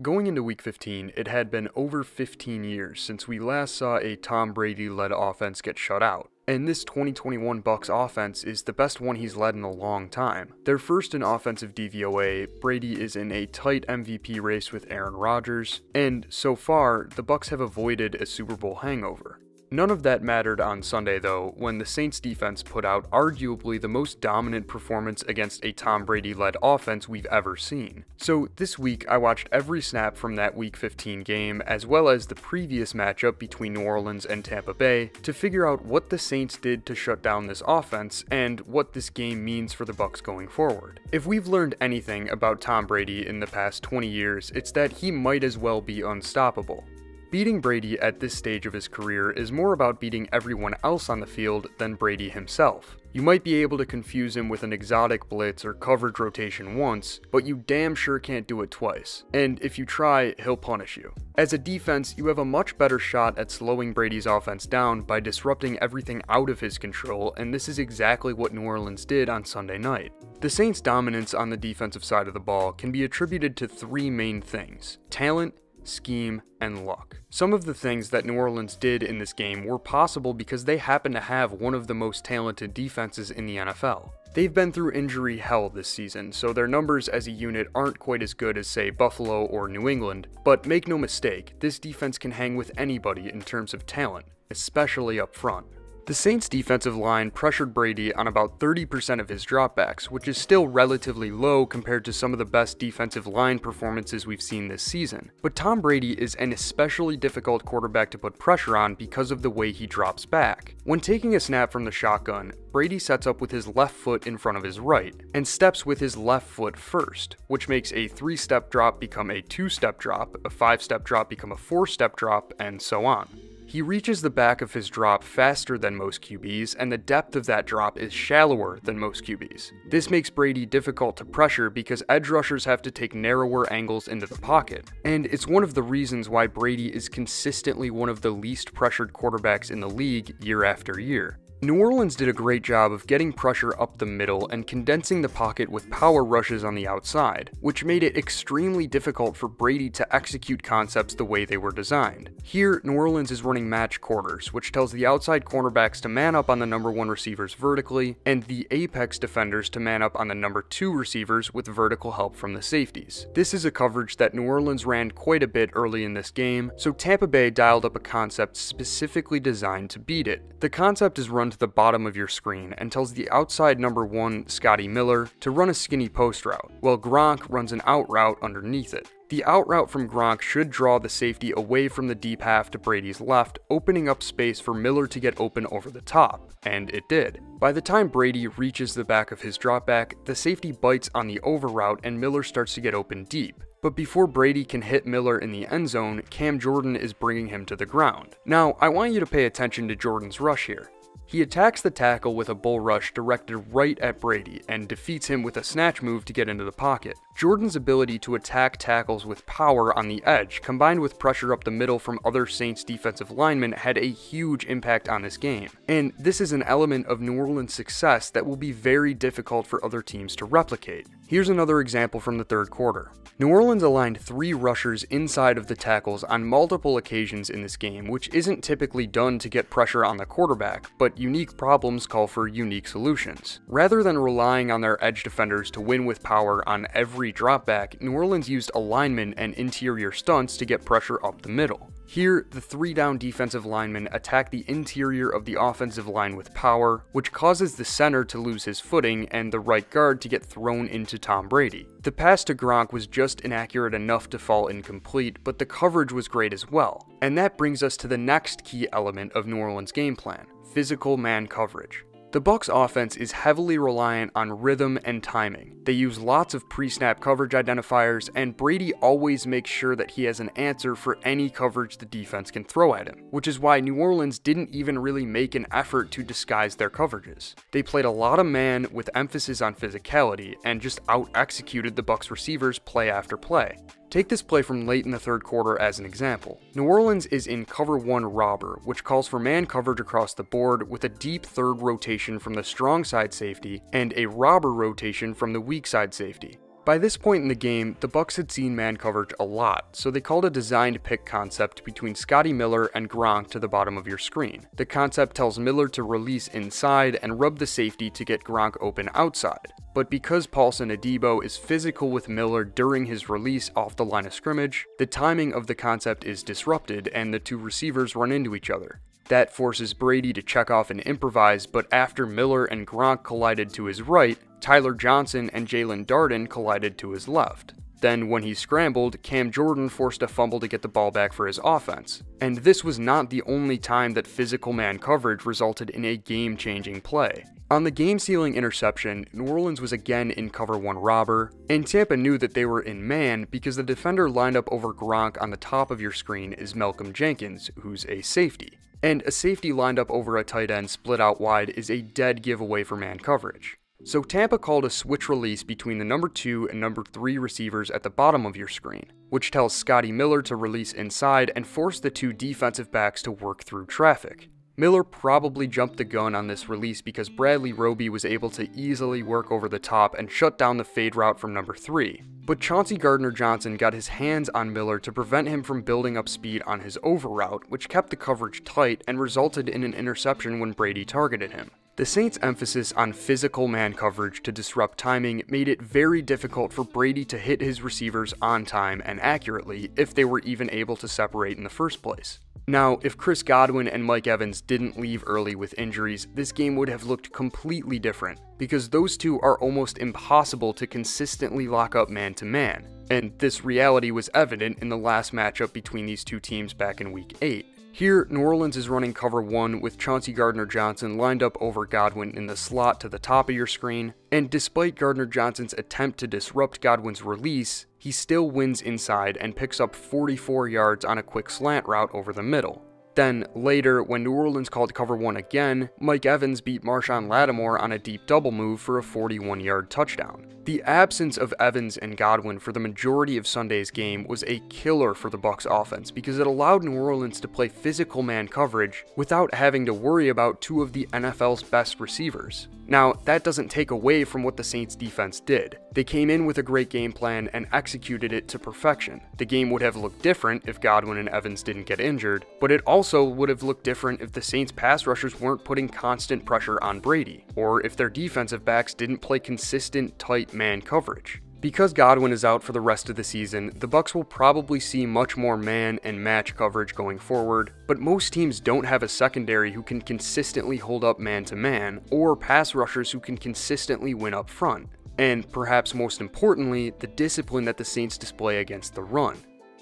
Going into Week 15, it had been over 15 years since we last saw a Tom Brady-led offense get shut out, and this 2021 Bucs offense is the best one he's led in a long time. They're first in offensive DVOA, Brady is in a tight MVP race with Aaron Rodgers, and so far, the Bucs have avoided a Super Bowl hangover. None of that mattered on Sunday though, when the Saints defense put out arguably the most dominant performance against a Tom Brady-led offense we've ever seen. So this week I watched every snap from that Week 15 game as well as the previous matchup between New Orleans and Tampa Bay to figure out what the Saints did to shut down this offense and what this game means for the Bucs going forward. If we've learned anything about Tom Brady in the past 20 years, it's that he might as well be unstoppable. Beating Brady at this stage of his career is more about beating everyone else on the field than Brady himself. You might be able to confuse him with an exotic blitz or coverage rotation once, but you damn sure can't do it twice. And if you try, he'll punish you. As a defense, you have a much better shot at slowing Brady's offense down by disrupting everything out of his control, and this is exactly what New Orleans did on Sunday night. The Saints' dominance on the defensive side of the ball can be attributed to three main things: talent, scheme, and luck. Some of the things that New Orleans did in this game were possible because they happen to have one of the most talented defenses in the NFL. They've been through injury hell this season, so their numbers as a unit aren't quite as good as, say, Buffalo or New England, but make no mistake, this defense can hang with anybody in terms of talent, especially up front. The Saints' defensive line pressured Brady on about 30% of his dropbacks, which is still relatively low compared to some of the best defensive line performances we've seen this season. But Tom Brady is an especially difficult quarterback to put pressure on because of the way he drops back. When taking a snap from the shotgun, Brady sets up with his left foot in front of his right, and steps with his left foot first, which makes a 3-step drop become a 2-step drop, a 5-step drop become a 4-step drop, and so on. He reaches the back of his drop faster than most QBs, and the depth of that drop is shallower than most QBs. This makes Brady difficult to pressure because edge rushers have to take narrower angles into the pocket, and it's one of the reasons why Brady is consistently one of the least pressured quarterbacks in the league year after year. New Orleans did a great job of getting pressure up the middle and condensing the pocket with power rushes on the outside, which made it extremely difficult for Brady to execute concepts the way they were designed. Here, New Orleans is running match quarters, which tells the outside cornerbacks to man up on the number 1 receivers vertically, and the apex defenders to man up on the number 2 receivers with vertical help from the safeties. This is a coverage that New Orleans ran quite a bit early in this game, so Tampa Bay dialed up a concept specifically designed to beat it. The concept is run to the bottom of your screen and tells the outside number 1 Scotty Miller to run a skinny post route, while Gronk runs an out route underneath it. The out route from Gronk should draw the safety away from the deep half to Brady's left, opening up space for Miller to get open over the top, and it did. By the time Brady reaches the back of his dropback, the safety bites on the over route and Miller starts to get open deep. But before Brady can hit Miller in the end zone, Cam Jordan is bringing him to the ground. Now, I want you to pay attention to Jordan's rush here. He attacks the tackle with a bull rush directed right at Brady and defeats him with a snatch move to get into the pocket. Jordan's ability to attack tackles with power on the edge, combined with pressure up the middle from other Saints defensive linemen, had a huge impact on this game. And this is an element of New Orleans' success that will be very difficult for other teams to replicate. Here's another example from the third quarter. New Orleans aligned 3 rushers inside of the tackles on multiple occasions in this game, which isn't typically done to get pressure on the quarterback, but unique problems call for unique solutions. Rather than relying on their edge defenders to win with power on every dropback, New Orleans used alignment and interior stunts to get pressure up the middle. Here, the 3-down defensive linemen attack the interior of the offensive line with power, which causes the center to lose his footing and the right guard to get thrown into Tom Brady. The pass to Gronk was just inaccurate enough to fall incomplete, but the coverage was great as well. And that brings us to the next key element of New Orleans' game plan: physical man coverage. The Bucs offense is heavily reliant on rhythm and timing. They use lots of pre-snap coverage identifiers, and Brady always makes sure that he has an answer for any coverage the defense can throw at him, which is why New Orleans didn't even really make an effort to disguise their coverages. They played a lot of man with emphasis on physicality, and just out-executed the Bucs receivers play after play. Take this play from late in the third quarter as an example. New Orleans is in cover 1 robber, which calls for man coverage across the board with a deep third rotation from the strong side safety and a robber rotation from the weak side safety. By this point in the game, the Bucs had seen man coverage a lot, so they called a designed pick concept between Scotty Miller and Gronk to the bottom of your screen. The concept tells Miller to release inside and rub the safety to get Gronk open outside. But because Paulson Adebo is physical with Miller during his release off the line of scrimmage, the timing of the concept is disrupted and the two receivers run into each other. That forces Brady to check off and improvise, but after Miller and Gronk collided to his right, Tyler Johnson and Jalen Darden collided to his left. Then when he scrambled, Cam Jordan forced a fumble to get the ball back for his offense. And this was not the only time that physical man coverage resulted in a game-changing play. On the game-sealing interception, New Orleans was again in cover 1 robber, and Tampa knew that they were in man because the defender lined up over Gronk on the top of your screen is Malcolm Jenkins, who's a safety. And a safety lined up over a tight end split out wide is a dead giveaway for man coverage. So Tampa called a switch release between the number 2 and number 3 receivers at the bottom of your screen, which tells Scotty Miller to release inside and force the 2 defensive backs to work through traffic. Miller probably jumped the gun on this release because Bradley Roby was able to easily work over the top and shut down the fade route from number 3. But Chauncey Gardner-Johnson got his hands on Miller to prevent him from building up speed on his over route, which kept the coverage tight and resulted in an interception when Brady targeted him. The Saints' emphasis on physical man coverage to disrupt timing made it very difficult for Brady to hit his receivers on time and accurately if they were even able to separate in the first place. Now, if Chris Godwin and Mike Evans didn't leave early with injuries, this game would have looked completely different, because those two are almost impossible to consistently lock up man-to-man, and this reality was evident in the last matchup between these two teams back in Week 8. Here, New Orleans is running cover 1 with Chauncey Gardner-Johnson lined up over Godwin in the slot to the top of your screen, and despite Gardner-Johnson's attempt to disrupt Godwin's release, he still wins inside and picks up 44 yards on a quick slant route over the middle. Then, later, when New Orleans called cover 1 again, Mike Evans beat Marshawn Lattimore on a deep double move for a 41-yard touchdown. The absence of Evans and Godwin for the majority of Sunday's game was a killer for the Bucs offense because it allowed New Orleans to play physical man coverage without having to worry about 2 of the NFL's best receivers. Now, that doesn't take away from what the Saints defense did. They came in with a great game plan and executed it to perfection. The game would have looked different if Godwin and Evans didn't get injured, but it also would have looked different if the Saints pass rushers weren't putting constant pressure on Brady, or if their defensive backs didn't play consistent, tight man coverage. Because Godwin is out for the rest of the season, the Bucs will probably see much more man and match coverage going forward, but most teams don't have a secondary who can consistently hold up man-to-man, or pass rushers who can consistently win up front. And perhaps most importantly, the discipline that the Saints display against the run.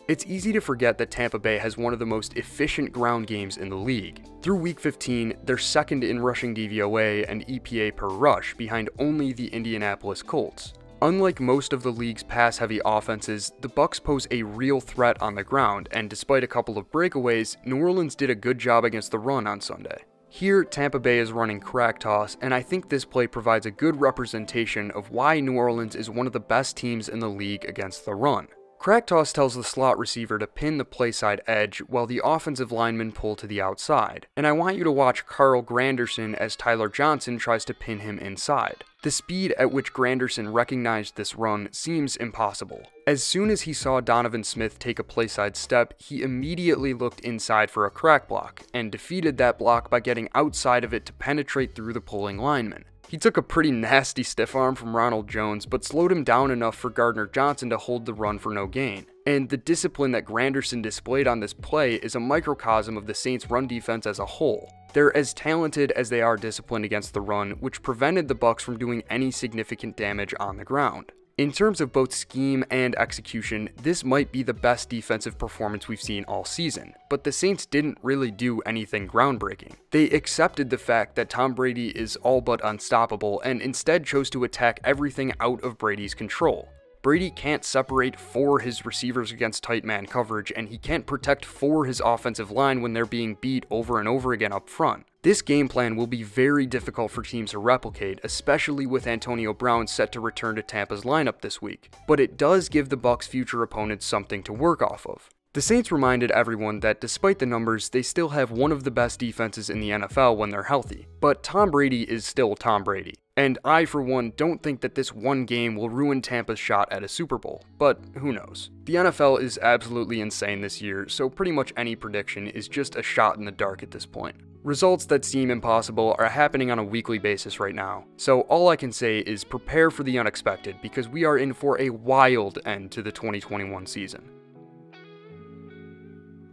It's easy to forget that Tampa Bay has one of the most efficient ground games in the league. Through Week 15, they're second in rushing DVOA and EPA per rush, behind only the Indianapolis Colts. Unlike most of the league's pass-heavy offenses, the Bucs pose a real threat on the ground, and despite a couple of breakaways, New Orleans did a good job against the run on Sunday. Here, Tampa Bay is running crack toss, and I think this play provides a good representation of why New Orleans is one of the best teams in the league against the run. Crack toss tells the slot receiver to pin the playside edge while the offensive linemen pull to the outside, and I want you to watch Carl Granderson as Tyler Johnson tries to pin him inside. The speed at which Granderson recognized this run seems impossible. As soon as he saw Donovan Smith take a playside step, he immediately looked inside for a crack block, and defeated that block by getting outside of it to penetrate through the pulling lineman. He took a pretty nasty stiff arm from Ronald Jones, but slowed him down enough for Gardner-Johnson to hold the run for no gain. And the discipline that Granderson displayed on this play is a microcosm of the Saints' run defense as a whole. They're as talented as they are disciplined against the run, which prevented the Bucs from doing any significant damage on the ground. In terms of both scheme and execution, this might be the best defensive performance we've seen all season, but the Saints didn't really do anything groundbreaking. They accepted the fact that Tom Brady is all but unstoppable and instead chose to attack everything out of Brady's control. Brady can't separate for his receivers against tight man coverage, and he can't protect for his offensive line when they're being beat over and over again up front. This game plan will be very difficult for teams to replicate, especially with Antonio Brown set to return to Tampa's lineup this week, but it does give the Bucs' future opponents something to work off of. The Saints reminded everyone that despite the numbers, they still have one of the best defenses in the NFL when they're healthy, but Tom Brady is still Tom Brady. And I, for one, don't think that this one game will ruin Tampa's shot at a Super Bowl, but who knows. The NFL is absolutely insane this year, so pretty much any prediction is just a shot in the dark at this point. Results that seem impossible are happening on a weekly basis right now, so all I can say is prepare for the unexpected because we are in for a wild end to the 2021 season.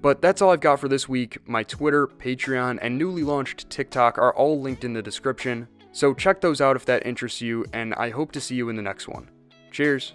But that's all I've got for this week. My Twitter, Patreon, and newly launched TikTok are all linked in the description, so check those out if that interests you, and I hope to see you in the next one. Cheers!